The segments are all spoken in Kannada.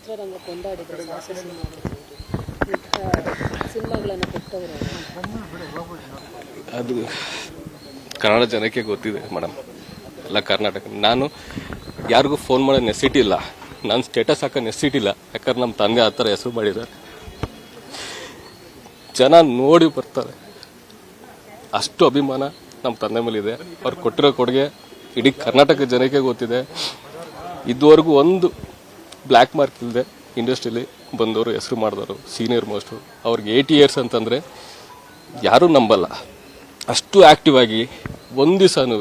ಚಿತ್ರರಂಗ ಕೊಂಡಾಡಿದ ಸಿನಿಮಾಗಳನ್ನು ಕೊಟ್ಟವರು ಅದು ಕನ್ನಡ ಜನಕ್ಕೆ ಗೊತ್ತಿದೆ ಮೇಡಮ್, ಎಲ್ಲ ಕರ್ನಾಟಕ. ನಾನು ಯಾರಿಗೂ ಫೋನ್ ಮಾಡೋ ನೆಸಿಟಿ ಇಲ್ಲ, ನಾನು ಸ್ಟೇಟಸ್ ಹಾಕೋ ನೆಸಿಟಿ ಇಲ್ಲ. ಯಾಕಂದ್ರೆ ನಮ್ಮ ತಂದೆ ಆ ಥರ ಹೆಸರು ಮಾಡಿದ್ದಾರೆ. ಜನ ನೋಡಿ ಬರ್ತಾರೆ, ಅಷ್ಟು ಅಭಿಮಾನ ನಮ್ಮ ತಂದೆ ಮೇಲಿದೆ. ಅವ್ರು ಕೊಟ್ಟಿರೋ ಕೊಡುಗೆ ಇಡೀ ಕರ್ನಾಟಕ ಜನಕ್ಕೆ ಗೊತ್ತಿದೆ. ಇದುವರೆಗೂ ಒಂದು ಬ್ಲ್ಯಾಕ್ ಮಾರ್ಕ್ ಇಲ್ಲದೆ ಇಂಡಸ್ಟ್ರಿಯಲ್ಲಿ ಬಂದವರು, ಹೆಸರು ಮಾಡಿದವರು, ಸೀನಿಯರ್ ಮೋಸ್ಟು. ಅವ್ರಿಗೆ 80 ಇಯರ್ಸ್ ಅಂತಂದರೆ ಯಾರೂ ನಂಬಲ್ಲ. ಅಷ್ಟು ಆ್ಯಕ್ಟಿವ್ ಆಗಿ ಒಂದು ದಿವಸನೂ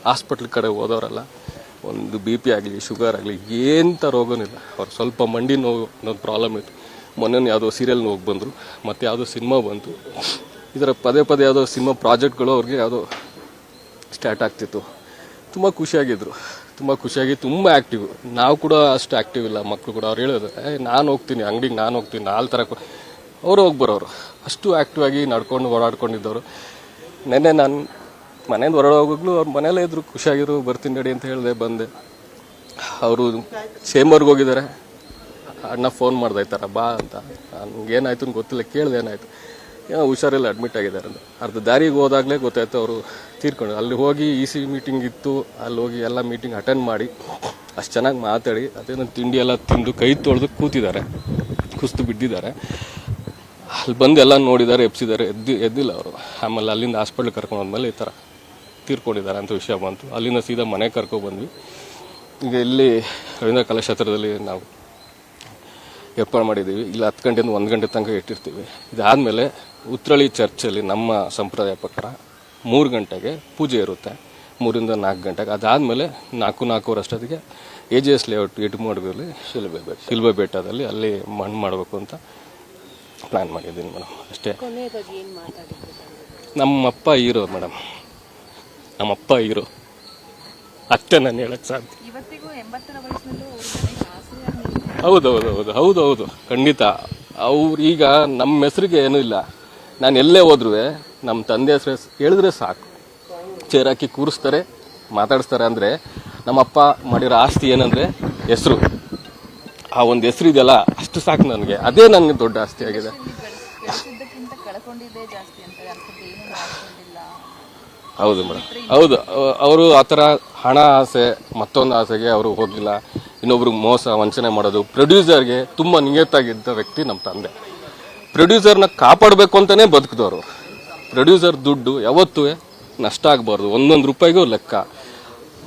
ಹಾಸ್ಪಿಟ್ಲ್ ಕಡೆ ಹೋದವರಲ್ಲ. ಒಂದು BP ಆಗಲಿ, ಶುಗರ್ ಆಗಲಿ, ಎಂಥ ರೋಗನೂ ಇಲ್ಲ. ಅವ್ರು ಸ್ವಲ್ಪ ಮಂಡಿ ನೋವು ಅನ್ನೋದು ಪ್ರಾಬ್ಲಮ್ ಇತ್ತು. ಮೊನ್ನೆ ಯಾವುದೋ ಸೀರಿಯಲ್ ಹೋಗಿ ಬಂದರು, ಮತ್ತು ಯಾವುದೋ ಸಿನಿಮಾ ಬಂತು. ಇದರ ಪದೇ ಪದೇ ಯಾವುದೋ ಸಿನಿಮಾ ಪ್ರಾಜೆಕ್ಟ್ಗಳು ಅವ್ರಿಗೆ ಯಾವುದೋ ಸ್ಟಾರ್ಟ್ ಆಗ್ತಿತ್ತು. ತುಂಬ ಖುಷಿಯಾಗಿದ್ದರು, ತುಂಬ ಖುಷಿಯಾಗಿ ತುಂಬ ಆ್ಯಕ್ಟಿವ್. ನಾವು ಕೂಡ ಅಷ್ಟು ಆ್ಯಕ್ಟಿವ್ ಇಲ್ಲ, ಮಕ್ಕಳು ಕೂಡ. ಅವ್ರು ಹೇಳೋದು ನಾನು ಹೋಗ್ತೀನಿ ಅಂಗಡಿಗೆ, ನಾನು ಹೋಗ್ತೀನಿ ನಾಲ್ ಥರ ಅವರು ಹೋಗಿ ಬರೋರು. ಅಷ್ಟು ಆ್ಯಕ್ಟಿವ್ ಆಗಿ ನಡ್ಕೊಂಡು ಓಡಾಡ್ಕೊಂಡಿದ್ದವರು. ನೆನ್ನೆ ನಾನು ಮನೆಯಿಂದ ಹೊರಗೆ ಹೋಗೋಗ್ಲು ಅವ್ರು ಮನೆಯಲ್ಲೇ ಇದ್ರು, ಖುಷಿಯಾಗಿರು. ಬರ್ತೀನಿ ನಡಿ ಅಂತ ಹೇಳಿದೆ, ಬಂದೆ. ಅವರು ಚೇಂಬರ್ಗೆ ಹೋಗಿದ್ದಾರೆ. ಅಣ್ಣ ಫೋನ್ ಮಾಡ್ದೆ, ಈ ಥರ ಬಾ ಅಂತ. ನನಗೇನಾಯ್ತು ಅಂತ ಗೊತ್ತಿಲ್ಲ, ಕೇಳಿದೆ ಏನಾಯಿತು. ಏನೋ ಹುಷಾರಿಲ್ಲ, ಅಡ್ಮಿಟ್ ಆಗಿದ್ದಾರೆ ಅಂತ. ಅರ್ಧ ದಾರಿಗೆ ಹೋದಾಗಲೇ ಗೊತ್ತಾಯ್ತು ಅವರು ತೀರ್ಕೊಂಡು. ಅಲ್ಲಿ ಹೋಗಿ EC ಮೀಟಿಂಗ್ ಇತ್ತು, ಅಲ್ಲಿ ಹೋಗಿ ಎಲ್ಲ ಮೀಟಿಂಗ್ ಅಟೆಂಡ್ ಮಾಡಿ ಅಷ್ಟು ಚೆನ್ನಾಗಿ ಮಾತಾಡಿ ಅದೇನೋ ತಿಂಡಿ ಎಲ್ಲ ತಿಂದು ಕೈ ತೊಳೆದು ಕೂತಿದ್ದಾರೆ, ಕುಸ್ತು ಬಿದ್ದಿದ್ದಾರೆ. ಅಲ್ಲಿ ಬಂದು ಎಲ್ಲ ನೋಡಿದ್ದಾರೆ, ಎಬ್ಸಿದ್ದಾರೆ. ಎದ್ದಿಲ್ಲ ಅವರು. ಆಮೇಲೆ ಅಲ್ಲಿಂದ ಹಾಸ್ಪಿಟ್ಲಿಗೆ ಕರ್ಕೊಂಡು ಹೋದ್ಮೇಲೆ ಈ ಥರ ತೀರ್ಕೊಂಡಿದ್ದಾರೆ ಅಂತ ವಿಷಯ ಬಂತು. ಅಲ್ಲಿಂದ ಸೀದಾ ಮನೆಗೆ ಕರ್ಕೊಬಂದ್ವಿ. ಈಗ ಇಲ್ಲಿ ರವೀಂದ್ರ ಕಲಾಕ್ಷೇತ್ರದಲ್ಲಿ ನಾವು ಏರ್ಪಾಡು ಮಾಡಿದ್ದೀವಿ. ಇಲ್ಲಿ 10 ಗಂಟೆಯಿಂದ 1 ಗಂಟೆ ತನಕ ಇಟ್ಟಿರ್ತೀವಿ. ಇದಾದಮೇಲೆ ಉತ್ರಳಿ ಚರ್ಚಲ್ಲಿ ನಮ್ಮ ಸಂಪ್ರದಾಯ ಪ್ರಕಾರ 3 ಗಂಟೆಗೆ ಪೂಜೆ ಇರುತ್ತೆ, 3 ರಿಂದ 4 ಗಂಟೆಗೆ. ಅದಾದಮೇಲೆ 4-4:15 ಅಷ್ಟೊತ್ತಿಗೆ AGS ಲೇಔಟ್ ಇಟುಮಡುಗಲ್ಲಿ ಶಿಲ್ಬೆ ಬೆಟ್ಟದಲ್ಲಿ ಅಲ್ಲಿ ಮಣ್ಣು ಮಾಡಬೇಕು ಅಂತ ಪ್ಲ್ಯಾನ್ ಮಾಡಿದ್ದೀನಿ ಮೇಡಮ್. ಅಷ್ಟೇ. ನಮ್ಮಪ್ಪ ಹೀರೋ ಮೇಡಮ್, ನಮ್ಮಪ್ಪ ಹೀರೋ, ಅಷ್ಟೇ ನಾನು ಹೇಳಕ್ಕೆ ಸಾಧ್ಯ. ಹೌದು ಖಂಡಿತ. ಈಗ ನಮ್ಮ ಹೆಸರಿಗೆ ಏನೂ ಇಲ್ಲ. ನಾನು ಎಲ್ಲೇ ಹೋದ್ರೂ ನಮ್ಮ ತಂದೆ ಹೆಸರು ಹೇಳಿದ್ರೆ ಸಾಕು, ಚೇರ್ ಹಾಕಿ ಕೂರಿಸ್ತಾರೆ, ಮಾತಾಡಿಸ್ತಾರೆ. ಅಂದರೆ ನಮ್ಮಪ್ಪ ಮಾಡಿರೋ ಆಸ್ತಿ ಏನಂದರೆ ಹೆಸರು. ಆ ಒಂದು ಹೆಸರು ಇದೆಯಲ್ಲ, ಅಷ್ಟು ಸಾಕು ನನಗೆ. ಅದೇ ನನಗೆ ದೊಡ್ಡ ಆಸ್ತಿ ಆಗಿದೆ. ಹೌದು ಮೇಡಮ್, ಹೌದು. ಅವರು ಆ ಥರ ಹಣ ಆಸೆ, ಮತ್ತೊಂದು ಆಸೆಗೆ ಅವರು ಹೋಗಲಿಲ್ಲ. ಇನ್ನೊಬ್ರಿಗೆ ಮೋಸ ವಂಚನೆ ಮಾಡೋದು. ಪ್ರೊಡ್ಯೂಸರ್ಗೆ ತುಂಬ ನಿಯತ್ತಾಗಿದ್ದ ವ್ಯಕ್ತಿ ನಮ್ಮ ತಂದೆ. ಪ್ರೊಡ್ಯೂಸರ್ನ ಕಾಪಾಡಬೇಕು ಅಂತಲೇ ಬದುಕಿದವರು. ಪ್ರೊಡ್ಯೂಸರ್ ದುಡ್ಡು ಯಾವತ್ತೂ ನಷ್ಟ ಆಗಬಾರ್ದು, ಒಂದೊಂದು ರೂಪಾಯಿಗೂ ಲೆಕ್ಕ.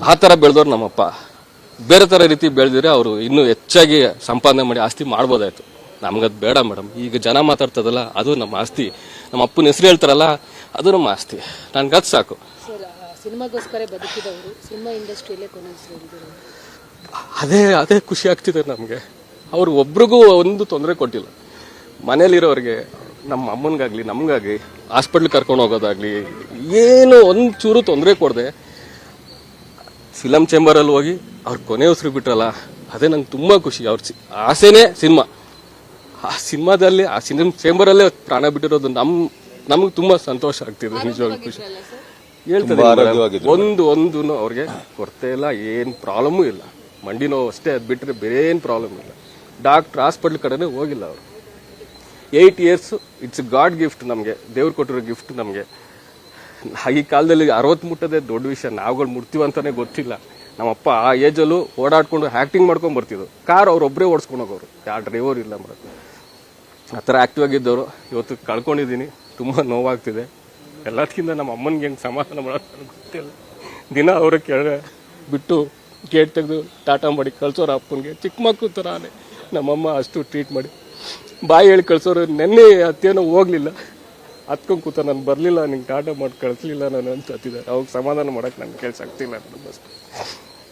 ಆ ಥರ ಬೆಳೆದವ್ರು ನಮ್ಮಪ್ಪ. ಬೇರೆ ಥರ ರೀತಿ ಬೆಳೆದಿದ್ರೆ ಅವರು ಇನ್ನೂ ಹೆಚ್ಚಾಗಿ ಸಂಪಾದನೆ ಮಾಡಿ ಆಸ್ತಿ ಮಾಡ್ಬೋದಾಯ್ತು. ನಮ್ಗದು ಬೇಡ ಮೇಡಮ್. ಈಗ ಜನ ಮಾತಾಡ್ತದಲ್ಲ, ಅದು ನಮ್ಮ ಆಸ್ತಿ. ನಮ್ಮ ಅಪ್ಪನ ಹೆಸರು ಹೇಳ್ತಾರಲ್ಲ, ಅದು ನಮ್ಮ ಆಸ್ತಿ. ನನಗದು ಸಾಕು. ಸಿನಿಮಾಗೋಸ್ಕರ ಬದುಕಿದವರು ಸಿನಿಮಾ ಇಂಡಸ್ಟ್ರಿಯಲ್ಲೇ ಅದೇ ಖುಷಿ ಆಗ್ತಿದೆ ನಮಗೆ. ಅವರು ಒಬ್ರಿಗೂ ಒಂದು ತೊಂದರೆ ಕೊಟ್ಟಿಲ್ಲ. ಮನೇಲಿರೋರಿಗೆ, ನಮ್ಮ ಅಮ್ಮನಿಗಾಗಲಿ ನಮಗಾಗಲಿ, ಹಾಸ್ಪಿಟ್ಲ್ ಕರ್ಕೊಂಡು ಹೋಗೋದಾಗಲಿ, ಏನು ಒಂದು ಚೂರು ತೊಂದರೆ ಕೊಡದೆ ಫಿಲಮ್ ಚೇಂಬರಲ್ಲಿ ಹೋಗಿ ಅವ್ರ ಕೊನೆ ಉಸಿರು ಬಿಟ್ರಲ್ಲ, ಅದೇ ನಂಗೆ ತುಂಬ ಖುಷಿ. ಅವ್ರ ಆಸೆನೇ ಸಿನಿಮಾ. ಆ ಸಿನಿಮಾದಲ್ಲಿ, ಆ ಸಿನಿಮಾ ಚೇಂಬರಲ್ಲೇ ಪ್ರಾಣ ಬಿಟ್ಟಿರೋದು ನಮ್ಗೆ ತುಂಬ ಸಂತೋಷ ಆಗ್ತಿದೆ. ನಿಜವಾಗ್ಲೂ ಖುಷಿ ಹೇಳ್ತದೆ. ಒಂದು ಅವ್ರಿಗೆ ಕೊರತೆ ಇಲ್ಲ, ಏನು ಪ್ರಾಬ್ಲಮ್ಮೂ ಇಲ್ಲ. ಮಂಡಿ ನೋವು ಅಷ್ಟೇ, ಅದು ಬಿಟ್ಟರೆ ಬೇರೆ ಏನು ಪ್ರಾಬ್ಲಮ್ ಇಲ್ಲ. ಡಾಕ್ಟ್ರ್ ಹಾಸ್ಪಿಟ್ಲ್ ಕಡೆನೇ ಹೋಗಿಲ್ಲ ಅವರು. 8 ಇಯರ್ಸ್ ಇಟ್ಸ್ ಗಾಡ್ ಗಿಫ್ಟ್ ನಮಗೆ, ದೇವ್ರು ಕೊಟ್ಟಿರೋ ಗಿಫ್ಟ್ ನಮಗೆ. ಈ ಕಾಲದಲ್ಲಿ 60 ಮುಟ್ಟೋದೇ ದೊಡ್ಡ ವಿಷಯ. ನಾವುಗಳು ಮುಟ್ತೀವಿ ಅಂತಲೇ ಗೊತ್ತಿಲ್ಲ. ನಮ್ಮಪ್ಪ ಆ ಏಜಲ್ಲೂ ಓಡಾಡ್ಕೊಂಡು ಆ್ಯಕ್ಟಿಂಗ್ ಮಾಡ್ಕೊಂಡು ಬರ್ತಿದ್ರು. ಕಾರ್ ಅವ್ರೊಬ್ಬರೇ ಓಡಿಸ್ಕೊಂಡು ಹೋಗೋರು, ಯಾವ ಡ್ರೈವರ್ ಇಲ್ಲ ಮೇಡಮ್. ಆ ಥರ ಆ್ಯಕ್ಟಿವ್ ಆಗಿದ್ದವರು ಇವತ್ತು ಕಳ್ಕೊಂಡಿದ್ದೀನಿ. ತುಂಬ ನೋವಾಗ್ತಿದೆ. ಎಲ್ಲದಕ್ಕಿಂತ ನಮ್ಮ ಅಮ್ಮನಿಗೆ ಹೆಂಗೆ ಸಮಾಧಾನ ಮಾಡೋದು ನನಗೆ ಗೊತ್ತಿಲ್ಲ. ದಿನ ಅವರ ಕೆಳಗೆ ಬಿಟ್ಟು ಗೇಟ್ ತೆಗೆದು ಟಾಟಾ ಮಾಡಿ ಕಳ್ಸೋರು ಅಪ್ಪನಿಗೆ. ಚಿಕ್ಕ ಮಕ್ಕಳು ಥರನೇ ನಮ್ಮಮ್ಮ ಅಷ್ಟು ಟ್ರೀಟ್ ಮಾಡಿ ಬಾಯಿ ಹೇಳಿ ಕಳ್ಸೋರು. ನೆನ್ನೆ ಅತ್ತೇನೋ ಹೋಗಲಿಲ್ಲ, ಹತ್ಕೊಂಡು ಕೂತ, ನಾನು ಬರಲಿಲ್ಲ, ನಿಂಗೆ ಟಾಟಾ ಮಾಡಿ ಕಳಿಸ್ಲಿಲ್ಲ ನಾನು ಅಂತ ಹತ್ತಿದ್ದಾರೆ. ಅವಾಗ ಸಮಾಧಾನ ಮಾಡೋಕ್ಕೆ ನನಗೆ ಕೆಲಸ ಆಗ್ತಿಲ್ಲ ಅಷ್ಟು.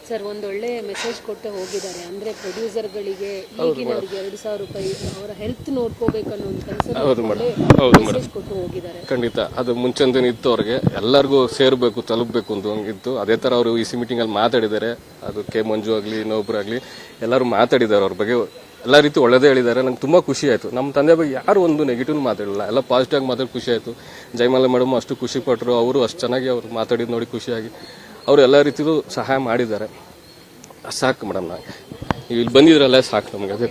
ಸರ್, ಒಂದೊಳ್ಳೆ ಮೆಸೇಜ್ ಕೊಟ್ಟು ಹೋಗಿದ್ದಾರೆ. ಅಂದರೆ ಪ್ರೊಡ್ಯೂಸರ್ಗಳಿಗೆ, ಈಗಿನವ್ರಿಗೆ 2,000 ರೂಪಾಯಿ ಅವರ ಹೆಲ್ತ್ ನೋಡ್ಕೋಬೇಕನ್ನೋ ಒಂದು ಕನ್ಸರ್ನ್ ಕೊಟ್ಟು ಹೋಗಿದ್ದಾರೆ. ಖಂಡಿತ ಅದು ಮುಂಚೆಂದೇನು ಇತ್ತು. ಅವ್ರಿಗೆ ಎಲ್ಲರಿಗೂ ಸೇರಬೇಕು, ತಲುಪಬೇಕು ಅಂತ ಹಂಗಿತ್ತು. ಅದೇ ಥರ ಅವರು EC ಮೀಟಿಂಗಲ್ಲಿ ಮಾತಾಡಿದ್ದಾರೆ. ಅದು ಕೆ ಮಂಜು ಆಗಲಿ, ಇನ್ನೊಬ್ಬರಾಗಲಿ ಎಲ್ಲರೂ ಮಾತಾಡಿದ್ದಾರೆ. ಅವ್ರ ಬಗ್ಗೆ ಎಲ್ಲ ರೀತಿ ಒಳ್ಳೆದೇ ಹೇಳಿದ್ದಾರೆ. ನಂಗೆ ತುಂಬ ಖುಷಿ ಆಯಿತು. ನಮ್ಮ ತಂದೆ ಬಗ್ಗೆ ಯಾರು ಒಂದು ನೆಗೆಟಿವ್ ಮಾತಾಡಿಲ್ಲ, ಎಲ್ಲ ಪಾಸಿಟಿವ್ ಆಗಿ ಮಾತಾಡಿ ಖುಷಿ ಆಯಿತು. ಜಯಮಾಲ ಮೇಡಮ್ ಅಷ್ಟು ಖುಷಿ ಪಟ್ಟರು. ಅವರು ಅಷ್ಟು ಚೆನ್ನಾಗಿ ಅವ್ರು ಮಾತಾಡಿದ್ದು ನೋಡಿ ಖುಷಿಯಾಗಿ ಅವರು ಎಲ್ಲ ರೀತಿಯೂ ಸಹಾಯ ಮಾಡಿದ್ದಾರೆ. ಸಾಕು ಮೇಡಮ್. ನನಗೆ ಇಲ್ಲಿ ಬಂದಿದ್ರಲ್ಲ, ಸಾಕು ನಮಗೆ. ಅದೇ